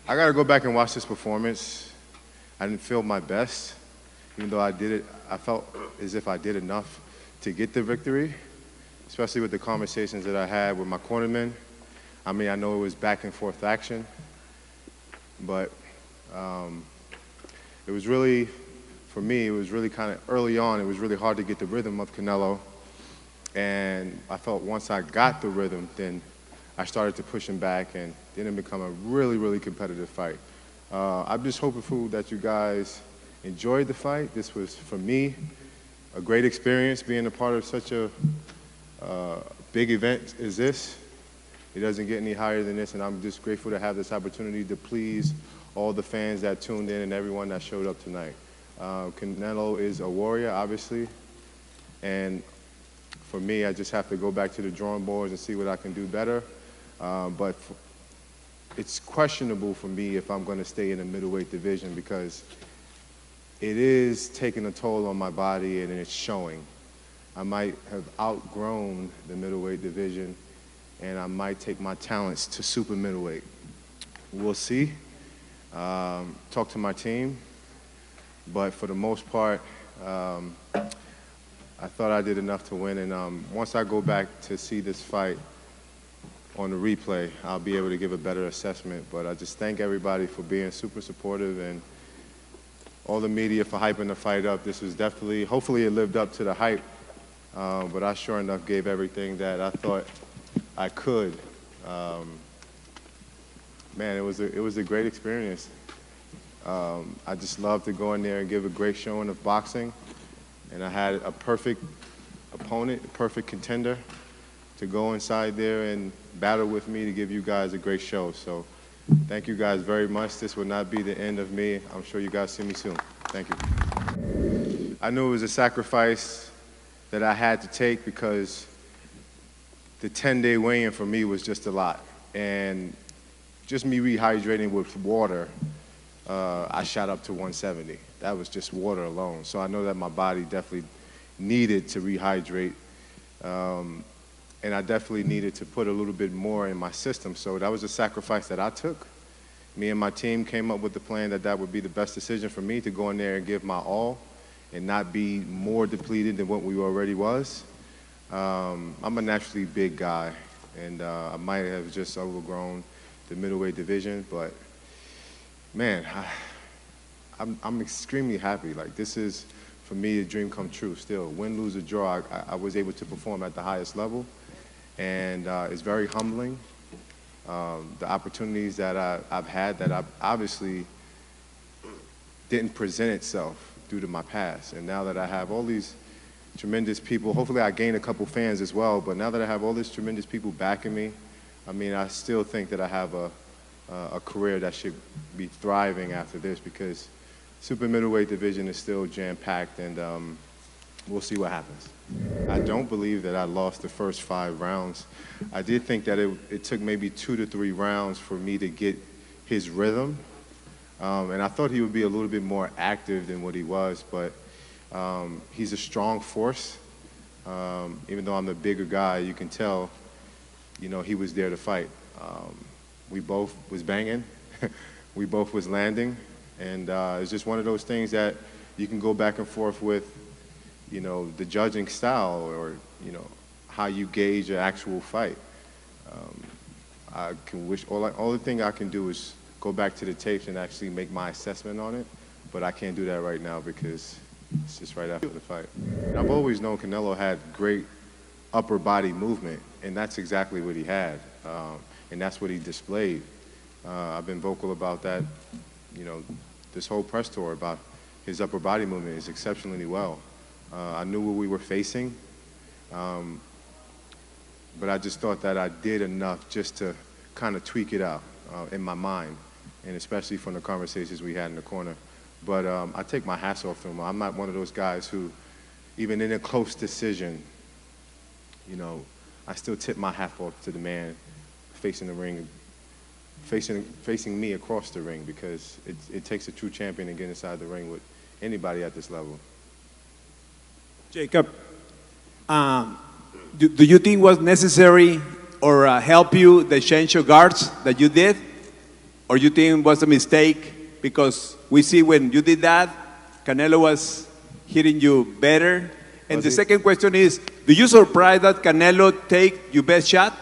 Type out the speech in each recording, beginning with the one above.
I got to go back and watch this performance. I didn't feel my best, even though I did it. I felt as if I did enough to get the victory, especially with the conversations that I had with my cornermen. I mean, I know it was back and forth action, but it was really, for me, it was really kind of early on, it was really hard to get the rhythm of Canelo. And I felt once I got the rhythm, then I started to push him back, and then it became a really, really competitive fight. I'm just hoping that you guys enjoyed the fight. This was, for me, a great experience being a part of such a big event as this. It doesn't get any higher than this, and I'm just grateful to have this opportunity to please all the fans that tuned in and everyone that showed up tonight. Canelo is a warrior, obviously, and for me, I just have to go back to the drawing boards and see what I can do better. But it's questionable for me if I'm going to stay in the middleweight division, because it is taking a toll on my body and it's showing. I might have outgrown the middleweight division, and I might take my talents to super middleweight. We'll see. Talk to my team. But for the most part, I thought I did enough to win. And once I go back to see this fight on the replay, I'll be able to give a better assessment. But I just thank everybody for being super supportive, and all the media for hyping the fight up. This was definitely, hopefully it lived up to the hype, but I sure enough gave everything that I thought I could. Man, it was a great experience. I just love to go in there and give a great showing of boxing, and I had a perfect opponent, a perfect contender to go inside there and battle with me to give you guys a great show. So thank you guys very much. This will not be the end of me. I'm sure you guys see me soon. Thank you. I knew it was a sacrifice that I had to take, because the 10-day weigh-in for me was just a lot. And just me rehydrating with water, I shot up to 170. That was just water alone. So I know that my body definitely needed to rehydrate. And I definitely needed to put a little bit more in my system. So that was a sacrifice that I took. Me and my team came up with the plan that would be the best decision for me, to go in there and give my all and not be more depleted than what we already was. I'm a naturally big guy, and I might have just overgrown the middleweight division, but man, I'm extremely happy. Like, this is, for me, a dream come true still. Win, lose, or draw, I was able to perform at the highest level, and it's very humbling. The opportunities that I've had that I obviously didn't present itself due to my past, and now that I have all these tremendous people, hopefully I gain a couple fans as well, but now that I have all these tremendous people backing me, I mean, I still think that I have a career that should be thriving after this, because super middleweight division is still jam-packed, and we'll see what happens. I don't believe that I lost the first 5 rounds. I did think that it took maybe 2 to 3 rounds for me to get his rhythm, and I thought he would be a little bit more active than what he was, but he's a strong force. Even though I'm the bigger guy, you can tell, you know, he was there to fight. We both was banging, we both was landing, and it's just one of those things that you can go back and forth with, you know, the judging style, or, you know, how you gauge an actual fight. I can wish, all the thing I can do is go back to the tapes and actually make my assessment on it, but I can't do that right now because it's just right after the fight. And I've always known Canelo had great upper body movement, and that's exactly what he had, and that's what he displayed. I've been vocal about that, you know, this whole press tour, about his upper body movement is exceptionally well. I knew what we were facing, but I just thought that I did enough just to kind of tweak it out in my mind, and especially from the conversations we had in the corner. But I take my hats off to him. I'm not one of those guys who, even in a close decision, you know, I still tip my hat off to the man facing the ring, facing me across the ring, because it takes a true champion to get inside the ring with anybody at this level. Jacob, do you think was necessary or help you the change of guards that you did? or you think it was a mistake? Because we see when you did that, Canelo was hitting you better. And Was the he? second question is, do you surprise that Canelo take your best shot?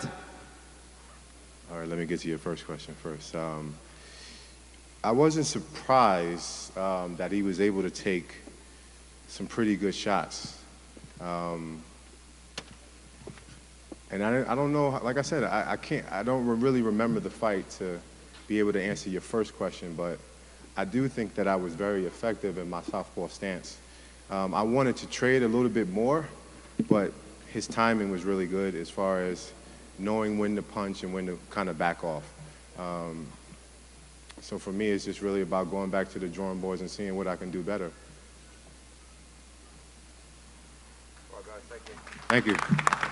All right, let me get to your first question first. I wasn't surprised that he was able to take some pretty good shots. And I don't know, like I said, I don't really remember the fight to be able to answer your first question, but I do think that I was very effective in my southpaw stance. I wanted to trade a little bit more, but his timing was really good as far as knowing when to punch and when to kind of back off. So for me, it's just really about going back to the drawing boards and seeing what I can do better. Well, guys, thank you. Thank you.